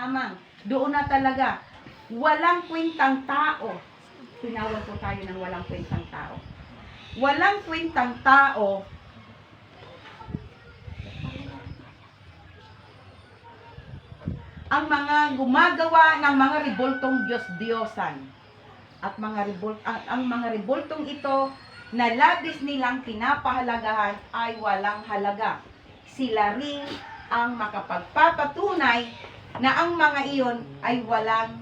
lamang. Doon na talaga. Walang kwentang tao. Tinawag po tayo ng walang kwentang tao. Walang kwentang tao ang mga gumagawa ng mga reboltong Diyos-Diyosan. At ang mga reboltong ito na labis nilang pinapahalagahan ay walang halaga. Sila rin ang makapagpapatunay na ang mga iyon ay wala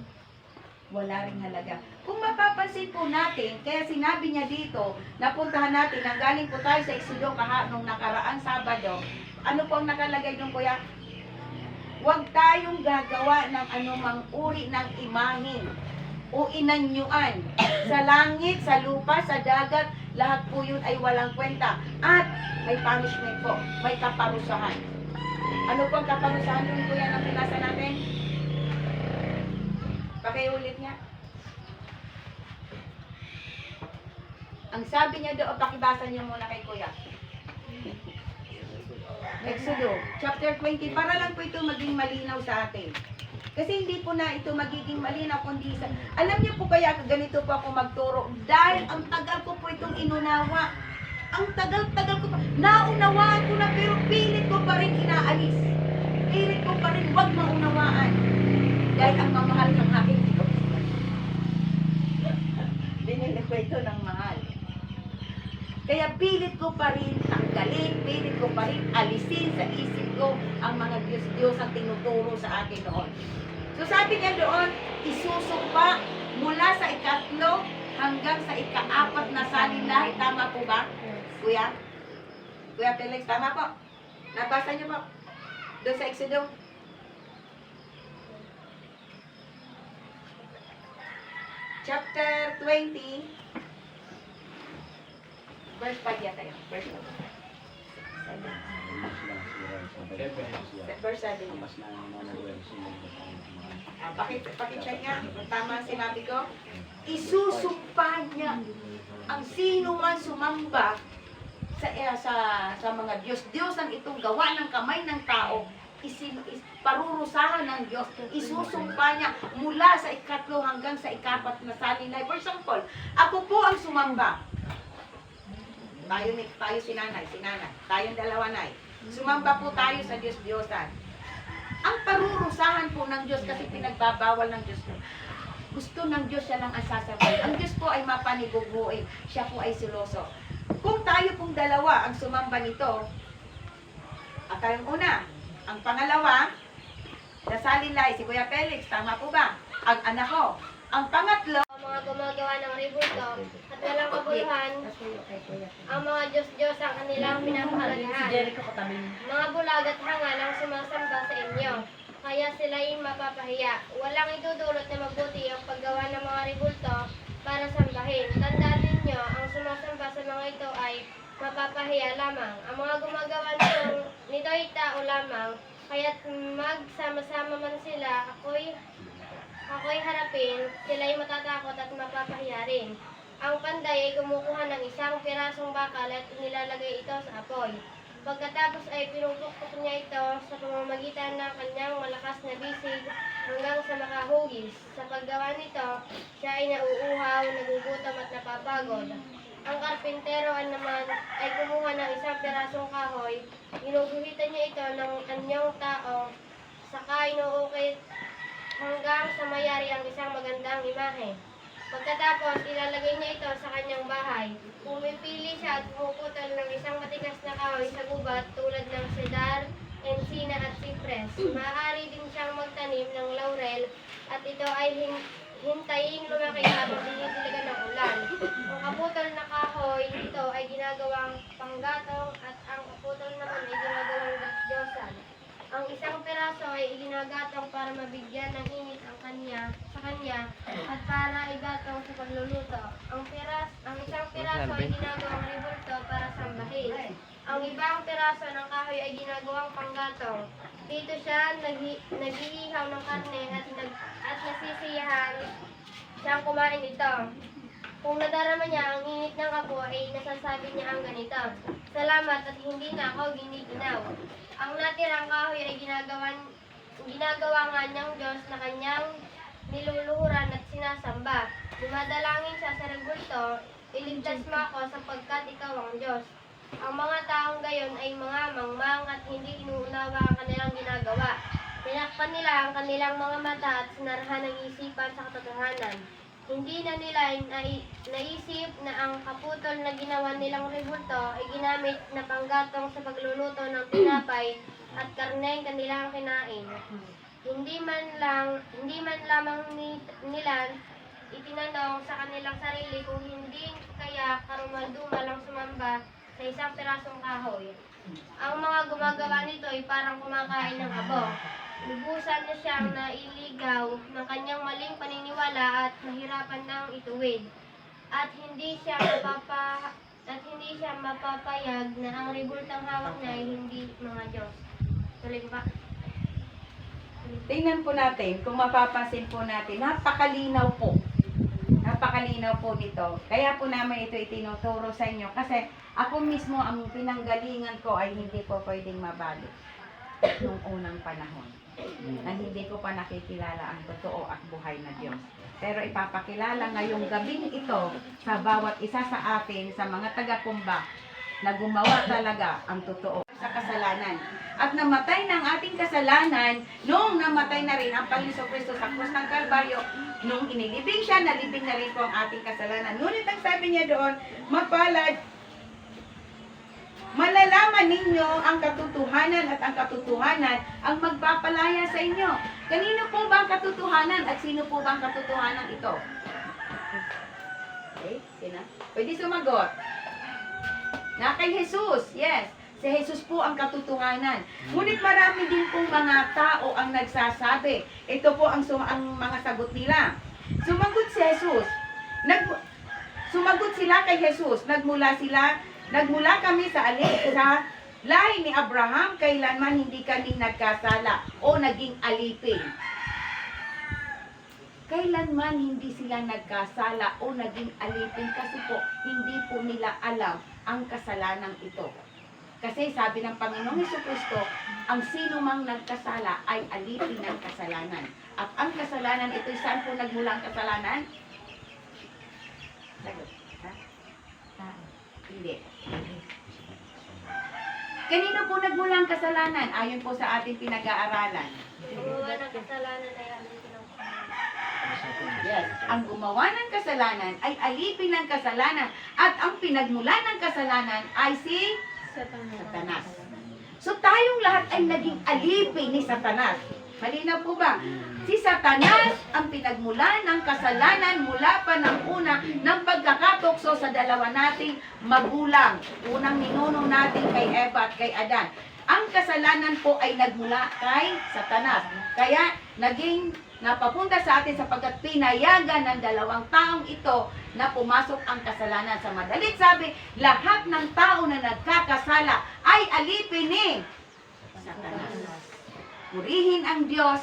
ring halaga. Kung mapapansin po natin, kaya sinabi niya dito, napuntahan natin, nanggaling po tayo sa Exodo nung nakaraang Sabado, ano po ang nakalagay doon, kuya? Huwag tayong gagawa ng anumang uri ng imahin o inanyuan. Sa langit, sa lupa, sa dagat, lahat po yun ay walang kwenta. At may punishment po, may kaparusahan. Ano po ang kaparusahan doon, kuya, na pinasa natin? Pakiulit niya. Ang sabi niya doon, pakibasa niyo muna kay kuya. Exodo, chapter 20, para lang po ito maging malinaw sa atin. Kasi hindi po na ito magiging malinaw, kundi sa... Alam niyo po kaya ganito po ako magturo, dahil ang tagal ko po itong inunawa. Ang tagal-tagal ko pa. Naunawaan ko na, pero pilit ko pa rin inaalis. Pilit ko pa rin wag maunawaan. Dahil ang mamahal ng aking Diyos. Binili ko ito ng mahal. Kaya pilit ko pa rin tanggalin, pilit ko pa rin alisin sa isip ko ang mga Diyos-Diyos ang tinuturo sa akin noon. So sabi niya doon, isusumpa mula sa ikatlo hanggang sa ika-4 na salinahe. Tama po ba? Kuya? Kuya Felix, tama po? Nabasa niyo po? Doon sa Exodo? Chapter 20. Verse 5 yata yun. Verse 5. Verse 7 yun. Pakicheck nga. Tama ang sinabi ko. Isusumpa niya ang sino man sumamba sa mga Diyos-Diyosan itong gawa ng kamay ng tao. Parurusahan ng Diyos. Isusumpa niya mula sa ikatlo hanggang sa ika-4 na salinahe. For example, ako po ang sumamba. Tayo si nanay, tayong dalawa nay. Sumamba po tayo sa Diyos-Diyosan. Ang parurusahan po ng Diyos kasi pinagbabawal ng Diyos. Gusto ng Diyos siya lang ang sasabay. Ang Diyos po ay mapaniguguin. Siya po ay siloso. Kung tayo pong dalawa ang sumamba nito, at tayong una, ang pangalawa, nasalilay si Kuya Felix, tama po ba? Ang anak ko. Ang pangatlo, mga gumagawa ng ribulto at walang kabuluhan, ang mga Diyos-Diyos ang kanilang pinapahalagahan. Mga bulag at hangal ang sumasamba sa inyo, kaya sila'y mapapahiya. Walang idudulot na mabuti ang paggawa ng mga ribulto para sambahin. Tandaan ninyo, ang sumasamba sa mga ito ay mapapahiya lamang. Ang mga gumagawa nito ay tao lamang, kaya't magsama-sama man sila, ako'y harapin, sila'y matatakot at mapapahiya rin. Ang panday ay kumukuha ng isang pirasong bakal at inilalagay ito sa apoy. Pagkatapos ay pinupukpok niya ito sa pamamagitan ng kanyang malakas na bisig hanggang sa makahugis. Sa paggawa nito, siya ay nauuhaw, nagugutom at napapagod. Ang karpintero naman ay kumuha ng isang pirasong kahoy, ginuguhitan niya ito ng anyong tao, saka inuukit hanggang sa mayari ang isang magandang imahe. Pagkatapos, ilalagay niya ito sa kanyang bahay. Pumipili siya at pumuputol ng isang matigas na kahoy sa gubat tulad ng cedar, encina at cypress. Maaari din siyang magtanim ng laurel at ito ay hintayin lumaki habang dinidilagan ng ulan. Ang kaputol na kahoy ito ay ginagawang panggatong at ang kaputol naman ay ginagawang Diyos-Diyosan. Ang isang piraso ay iginagatong para mabigyan ng init sa kanya at para igatong sa pagluluto. Ang isang piraso ay ginagawang ribulto para sambahin. Ang ibang piraso ng kahoy ay ginagawang panggatong. Dito siya nag-iihaw ng karne at nasisiyahan siyang kumain ito. Kung nadarama niya ang init ng apo ay nasasabi niya ang ganito, "Salamat at hindi na ako giniginaw." Ang natirang kahoy ay ginagawa nga niyang Diyos Dumadalangin siya sa rebulto, iligtas mo ako sapagkat ikaw ang Diyos. Ang mga taong gayon ay mga mangmang at hindi inuunawa ang kanilang ginagawa. Tinakpan nila ang kanilang mga mata at sinarahan ang isipan sa katotohanan. Hindi na nila naisip na ang kaputol na ginawa nilang rebulto ay ginamit na panggatong sa pagluluto ng tinapay at karneng kanilang kinain. Hindi man lamang nila itinanong sa kanilang sarili kung hindi kaya karumaldumal ang sumamba sa isang pirasong kahoy. Ang mga gumagawa nito ay parang kumakain ng abo. Lubusan na siyang nailigaw ng kanyang maling paniniwala at mahirapan nang ituwid. At hindi siya mapapayag na ang rebultang hawak niya ay hindi mga Diyos. Tuloy ba? Tingnan po natin, kung mapapansin po natin, napakalinaw po. Napakalinaw po nito. Kaya po namin ito itinuturo sa inyo. Kasi ako mismo, ang pinanggalingan ko ay hindi po pwedeng mabalik nung unang panahon. Na hindi ko pa nakikilala ang totoo at buhay na Diyos. Pero ipapakilala ngayong gabing ito sa bawat isa sa atin, sa mga taga-kumba, na gumawa talaga ang totoo sa kasalanan. At namatay ng ating kasalanan, nung namatay na rin ang Panginoon Kristo sa krus ng Kalbaryo, nung inilibing siya, nalibing na rin po ang ating kasalanan. Ngunit ang sabi niya doon, mapalad, malalaman ninyo ang katotohanan at ang katotohanan ang magpapalaya sa inyo. Kanino po ba ang katotohanan at sino po ba ang katotohanan ito? Okay, sino? Pwede sumagot. Na kay Jesus, yes. Si Jesus po ang katotohanan. Ngunit marami din pong mga tao ang nagsasabi. Ito po ang mga sagot nila. Sumagot si Jesus. Sumagot sila kay Jesus. Nagmula kami sa lahi ni Abraham, kailanman hindi kami nagkasala o naging alipin. Kailanman hindi sila nagkasala o naging alipin kasi po hindi po nila alam ang kasalanan ito. Kasi sabi ng Panginoong Jesucristo, ang sino mang nagkasala ay alipin ng kasalanan. At ang kasalanan ito, saan po nagmula ang kasalanan? Sagot. Ha? Hindi. Kanino po nagmula ang kasalanan? Ayon po sa ating pinag-aaralan. Gumawa ng kasalanan ay alipin ng Yes. Ang gumawa ng kasalanan ay alipin ng kasalanan. At ang pinagmulan ng kasalanan ay si Satanas. So tayong lahat ay naging alipin ni Satanas. Malinaw po ba? Si Satanas ang pinagmulan ng kasalanan mula pa ng una ng pagkakatukso sa dalawa nating magulang. Unang ninuno natin kay Eva at kay Adan. Ang kasalanan po ay nagmula kay Satanas. Kaya naging napapunta sa atin sapagkat pinayagan ng dalawang taong ito na pumasok ang kasalanan. Sa madalit sabi, lahat ng tao na nagkakasala ay alipin ni Satanas. Purihin ang Diyos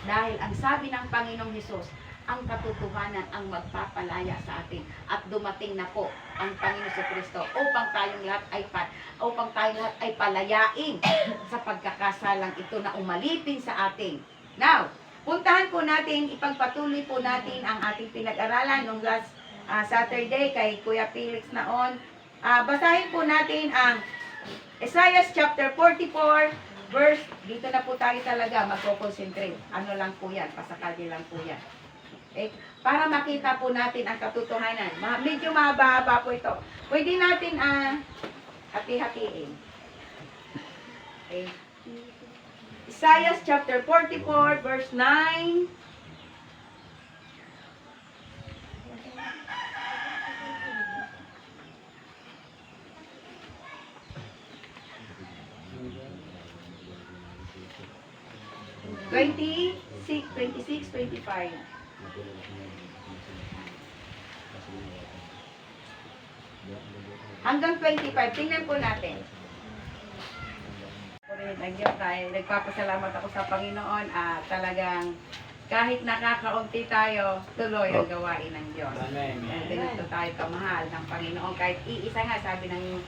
dahil ang sabi ng Panginoong Hesus, ang katotohanan ang magpapalaya sa atin. At dumating na po ang Panginoon Jesucristo upang tayong lahat ay palayain sa pagkakasalang ito na umalipin sa atin. Now, puntahan po natin, ipagpatuloy po natin ang ating pinag-aralan nung last Saturday kay Kuya Felix naon. Basahin po natin ang Isaiah chapter 44, verse, dito na po tayo talaga magko-concentrate. Ano lang po yan, pasakali lang po yan. Okay? Para makita po natin ang katotohanan. Medyo mahaba-haba po ito. Pwede natin hati-hatiin. Okay. Isaiah chapter 44, verse 9. (26, 25) hanggang 25. Tingnan po natin. Nagpapasalamat ako sa Panginoon at talagang kahit nakakaunti tayo, tuloy ang gawain ng Diyos. Ganito tayo kamahal ng Panginoon. Kahit iisa nga, sabi ng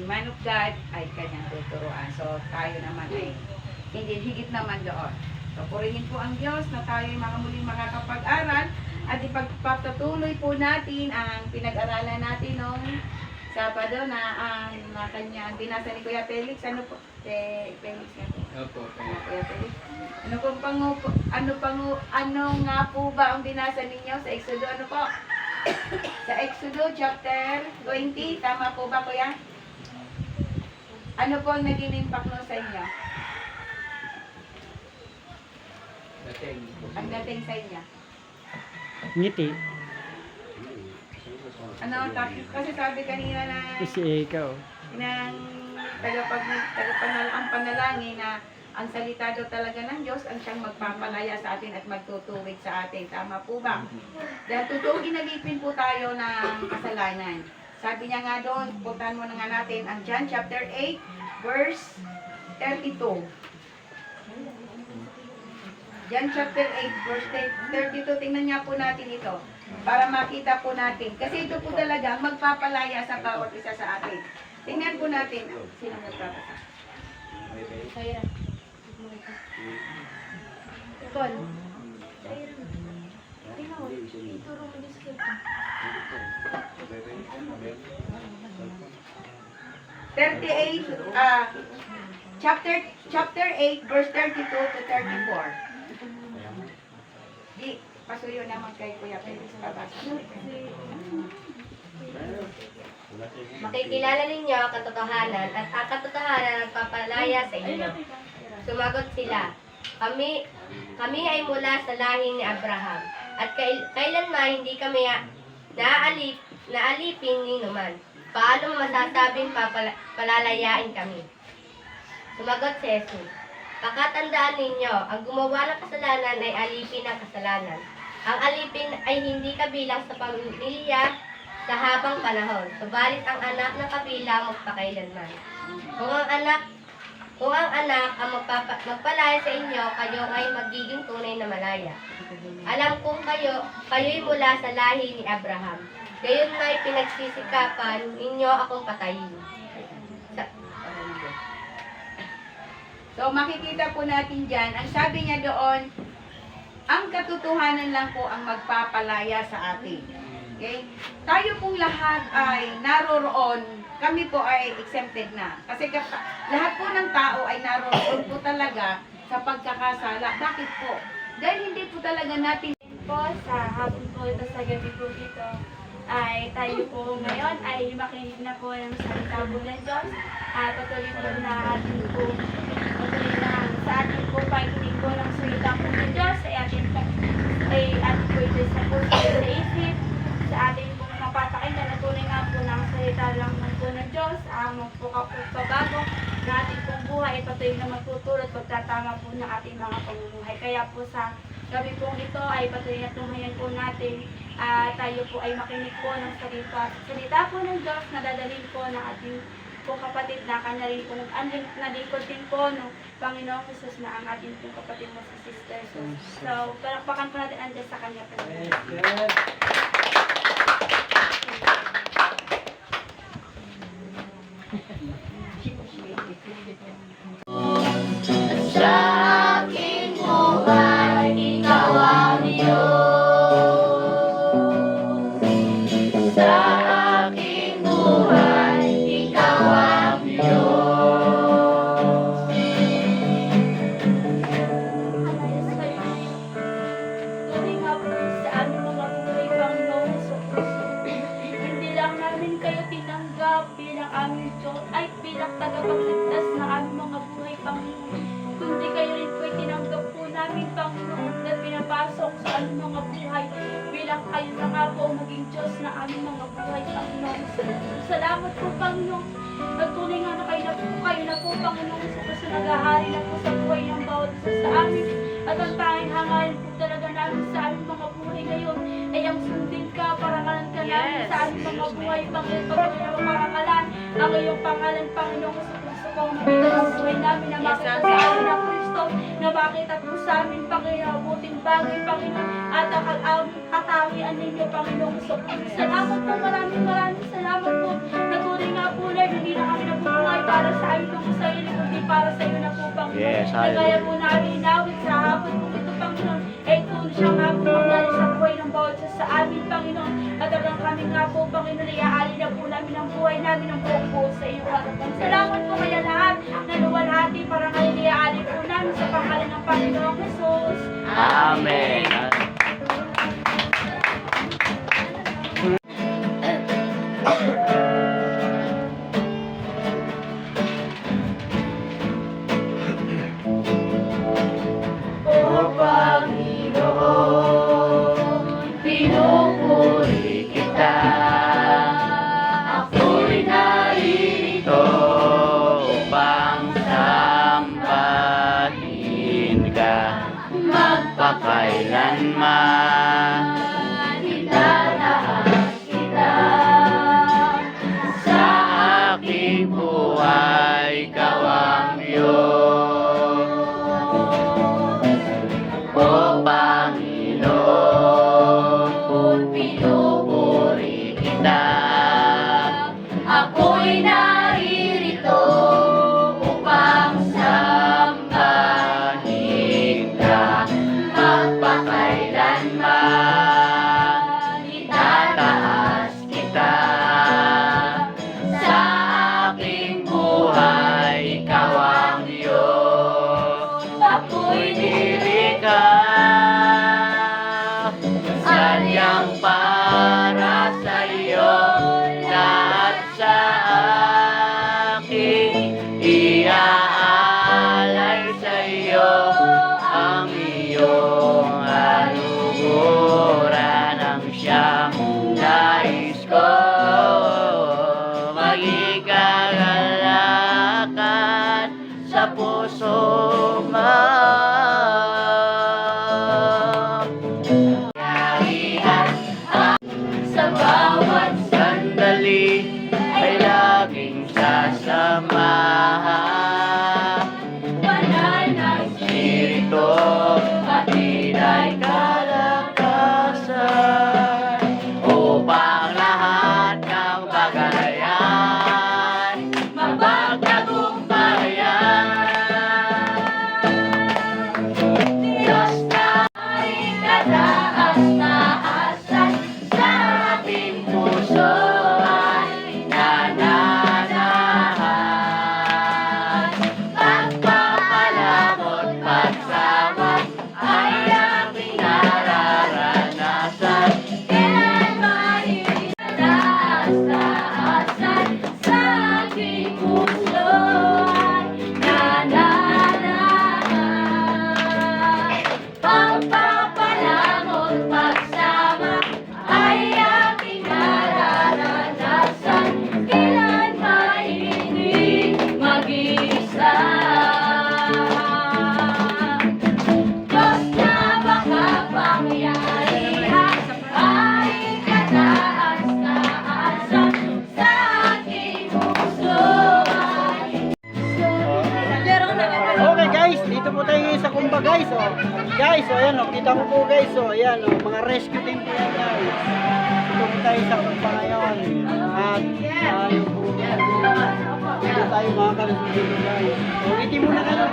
man of God ay kanyang tuturuan. So tayo naman ay hindi higit naman doon. So Purihin po ang Diyos na tayo mga muling makakapag-aral at ipagpatuloy po natin ang pinag-aralan natin noong Sabado na kanya binasa ni Kuya Felix. Ano po? Felix nga po. Opo. Kuya Felix. Ano nga po ba ang binasa ninyo sa Exodo? Ano po? Sa Exodo chapter 20. Tama po ba, Kuya? Ano po ang naging impact nun sa inyo? Ang dating sa inyo? Ngiti. Ano, kasi sabi kanina na Kasi ikaw. ng ang panalangin na ang salita daw talaga ng Diyos ang siyang magpapalaya sa atin at magtutuwid sa atin. Tama po ba? Dahil totoong inalipin po tayo ng kasalanan. Sabi niya nga doon, puntahan mo na nga natin ang John chapter 8 verse 32. John chapter 8 verse 32. Tingnan niya po natin ito para makita po natin. Kasi ito po talaga magpapalaya sa bawat isa sa atin. Tingnan po natin. Sino nagpapasa? Kaya. Kon. Tingnan mo. Ituro mo din sa cellphone. 38, chapter 8, verse 32 to 34. Di, pasuyo naman kay Kuya Felix. Babasa. Makikilala ninyo ang katotohanan at ang katotohanan ang papalaya sa inyo. Sumagot sila, kami ay mula sa lahi ni Abraham at kailanman hindi kami naalipin ni Numan. Paano masasabing palalayain kami? Sumagot si Jesus, pakatandaan ninyo, ang gumawa ng kasalanan ay alipin ng kasalanan. Ang alipin ay hindi kabilang sa pamilya sa habang panahon, subalit ang anak na kabilang magpakailanman. Kung ang anak ang magpalaya sa inyo, kayo ay magiging tunay na malaya. Alam kong kayo'y mula sa lahi ni Abraham. Gayon nga'y pinagsisikapan ninyo akong patayin. So makikita po natin dyan, ang sabi niya doon, ang katotohanan lang po ang magpapalaya sa atin. Okay? Tayo pong lahat ay naroroon, kami po ay exempted na. Kasi lahat po ng tao ay naroroon po talaga sa pagkakasala. Bakit po? Dahil hindi po talaga natin Po sa hapon po ito sa gabi po dito ay tayo po ngayon ay makinig na po ng salita po ng Diyos at patuloy po na atin po sa atin po pakikinig po ng salita po ng Diyos ay atin po ito sa puso sa isip sa atin po mapapakinggan na tunay nga po ng salita lang po ng Diyos ang magpabago na ating pong buhay at patuloy na magtutulot pagtatama po ng ating mga pamumuhay. Kaya po sa gabi pong ito ay patuloy na tunghayan po natin tayo po ay makinig po ng salita po ng Diyos na dadalhin po ng ating po kapatid na kanya rin po nalingkod din po ng Panginoong Jesus na ang ating pong kapatid mo si Sister Sus. So, palakpakan po natin ang Diyos sa kanya po. Tunay nga po sa aming mga buhay, Panginoong Hesus. Hindi lang namin kayo tinanggap bilang aming Diyos ay bilang tagapagligtas na aming mga buhay, Panginoon. Kundi kayo rin po tinanggap po namin, Panginoon, na pinapasok sa aming mga buhay bilang kayo na nga po maging Diyos na aming mga buhay, Panginoon. Salamat po, Panginoon. Nagtunay nga na kayo na po, Panginoon, sa naghahari na po sa buhay ng bawat isa sa amin. At ang tanging hangarin po talaga namin sa aming mga buhay ngayon ay ang sundin ka, parangalan ka namin sa aming mga buhay, Panginoon. Pagkakita ng parangalan, ang iyong pangalan, Panginoon, sa puso ko, mabigat ang buhay namin na makita sa amin ng Kristo, na makita po sa amin, Panginoon, buting bagay, Panginoon, at ang katangian ninyo, Panginoon. Salamat po, maraming salamat po. Natunay nga po, Lord, hindi na kami nabubuhay para sa amin po sa iyo, kundi para sa iyo na po, Panginoon. Yes, Nagaya po namin inawit sa hapon namin nga po, Panginoon, iaali na po namin ang buhay namin ng buong buo sa iyo harapan. Salamat po kaya lahat na luwalhati para ngayon iaali po namin sa pangalan ng Panginoong Jesus. Amen. O Panginoon, pinupuri kita. Ako'y narito upang sambahin ka magpakailanman. Itataas kita Sa aking buhay ikaw ang Diyos. O Panginoon, pinupuri kita. ako'y naririto upang Sambahin ka magpakailanman. Itataas kita. Sa aking buhay ikaw ang Diyos. Ako'y nilikha sadyang para sa iyo. Lahat sa aking iaalay sa iyo. Ang iyong anuguran ang siyang nais ko. Magigagalakan sa puso mo. sa bawat Sandali ay laging sasamahan. banal na Espiritu hatid ay kalakasan upang lahat ng bagayan mapagtagumpayan. Diyos na kataas-taasan sa ating puso ay nananahan. Pagpapalamot pagsama ay aking nararanasan. kailan maitataas-taasan sa aking puso ay nananahan. Pagpapalamot pagsama ay aking nararanasan. Kailan mainig mag-isa. Diyos na makapangyarihan ay kataas-taasan sa aking puso ay Okay guys, dito po tayo ngayon sa Kumba guys. Oh. Guys, oh, ayan, oh, kita mo po guys. Oh, ayan, oh, mga rescue team po yan guys. Dito po tayo sa Kumba ngayon. At tayo po. Dito tayo mga kalusog dito guys. So, iti muna kayo.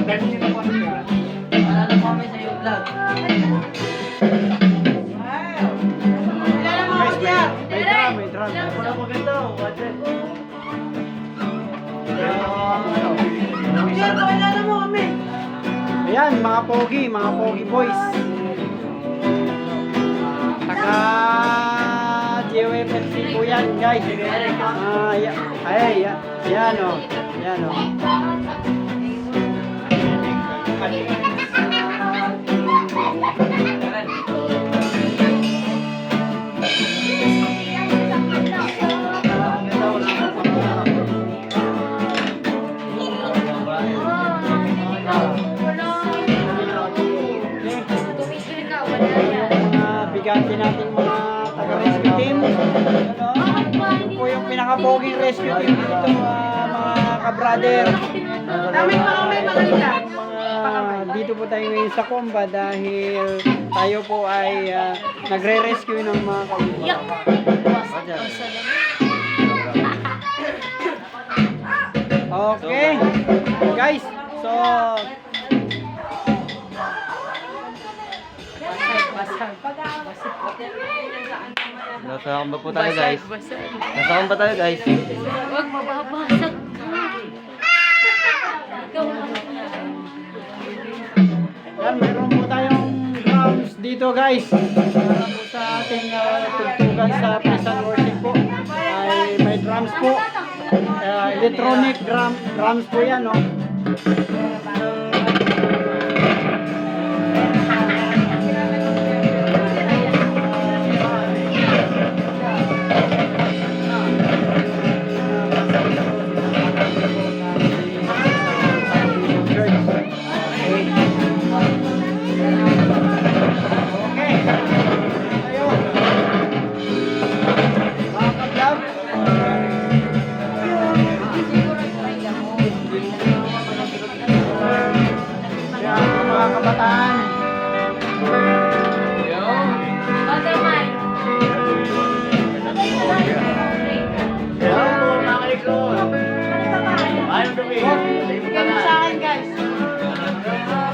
Guys, may drum. Wala po ganito. Ayan, mga pogi boys. Taga GOFFC po yan, guys. Yan o. Yan o. Bigati natin mga taga-rescue team. Ito po yung pinaka-poging rescue team dito, mga ka-brother. Dito po tayo ngayon sa Kumba dahil tayo po ay nagre-rescue ng mga kaibigan. Okay, guys, so Basag. Nasa kamba po tayo guys. Nasa kamba tayo guys. Huwag mababasag ka. Yan, meron po tayong drums dito guys. Para po sa ating tugtugan sa praise and worship po. Ay, may drums po. Electronic drums po yan, no?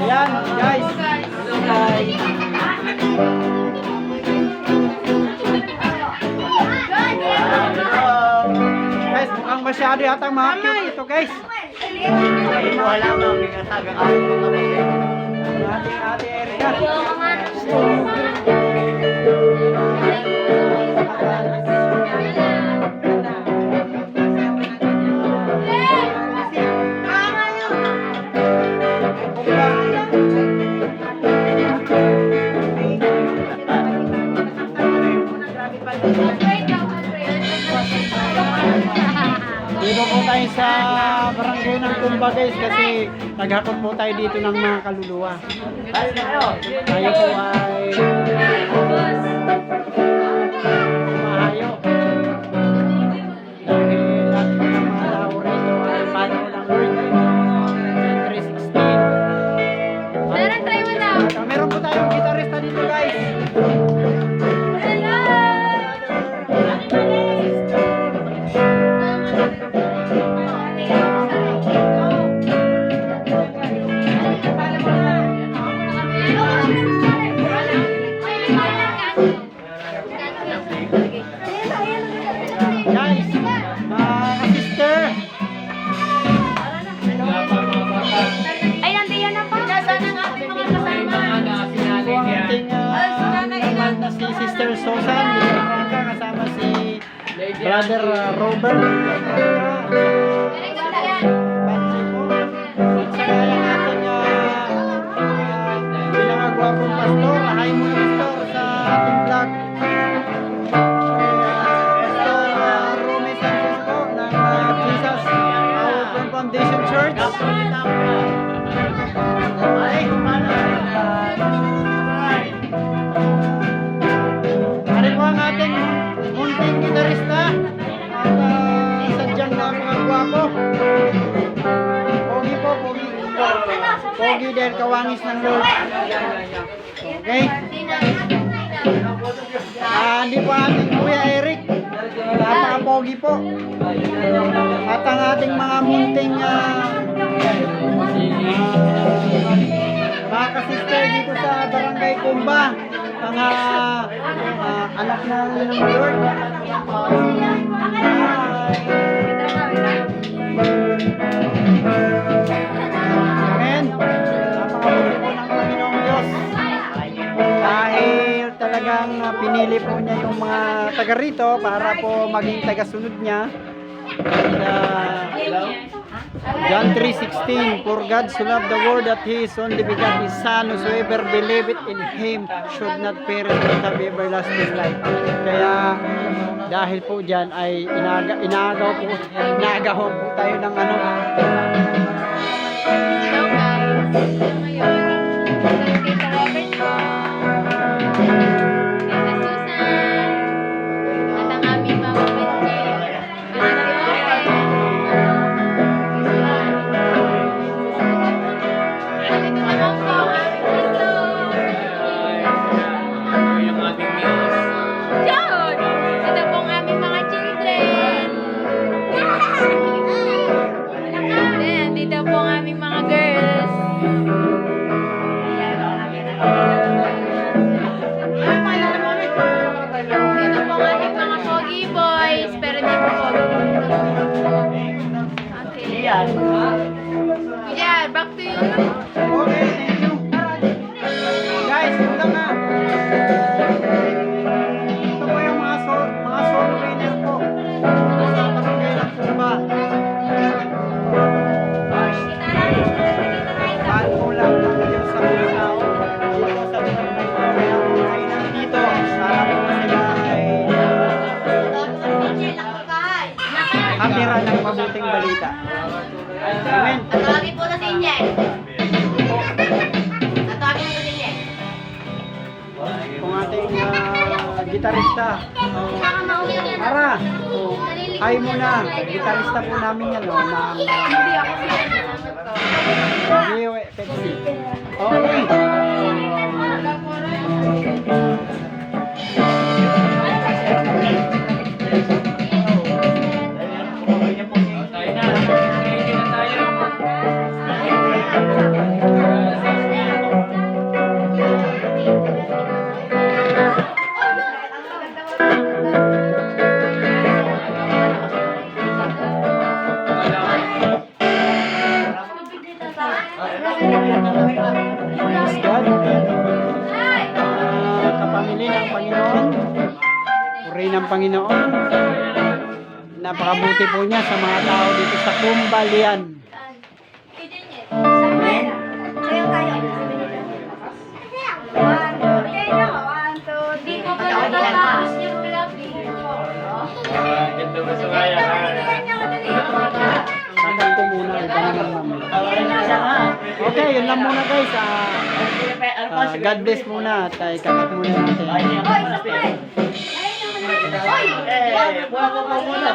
Yan, guys. Guys, mukhang masyado yata mga cute ito, guys. Wala mo, bigatagang ako ate Erika. Dito po tayo sa barangay ng Kumba guys kasi naghakot po tayo dito ng mga kaluluwa. Tayo po ay mahayo. Dahil lahat po ng mga tao rito ay paano ng Lord. John 3:16. Meron tayo wala. Meron po tayong gitarista dito guys. Guys, mga sister. Ay, nandiyan na pa. Nasaan ang ating mga kasama? Ito ang ating naman na si Sister Susan, kasama si Brother Robert. Pinamagwapong pastor, hi mo pastor sa ating vlog. Pastor Rome Sanchez po ng Jesus Open Foundation Church. Ano po ang ating munting gitarista at sadyang napakagwapo. Pogi po, pogi. Pogi dahil kawangis ng Lord. Okay? Hindi po ating Kuya Eric. Napaka-pogi po. At ang ating mga munting mga kasister dito sa Barangay Kumba. Mga anak ng Lord. Amen. Napakabuti po ng Panginoong Diyos. Dahil talagang pinili po niya yung mga taga rito para po maging tagasunod niya. John 3:16, for God so loved the world that He is only begotten His Son, whosoever believeth in Him should not perish but have everlasting life. Kaya dahil po dyan ay inagaw po tayo ng ano. Hello guys. Ngayon, Tita Robert po. Tita Susan. At ang aming Mama Benji. At ito naman po ang aming Kristo. John! Ito po ang aming mga children. gitarista. Ara, hi muna. Gitarista po namin yan, oh, na Hindi ako Gio Pepsi. Okay. Praise God. Kapamilya ng Panginoon. Puri ng Panginoon. Napakabuti po niya sa mga tao dito sa Kumbalian. Di ko pa natatapos yung vlog. Sagat ko muna. Iba naman mamaya. Okay, yun lang muna guys. God bless muna. At ikakat muna natin. Oy, sabay! Ayun naman. Oy! Wag mo muna.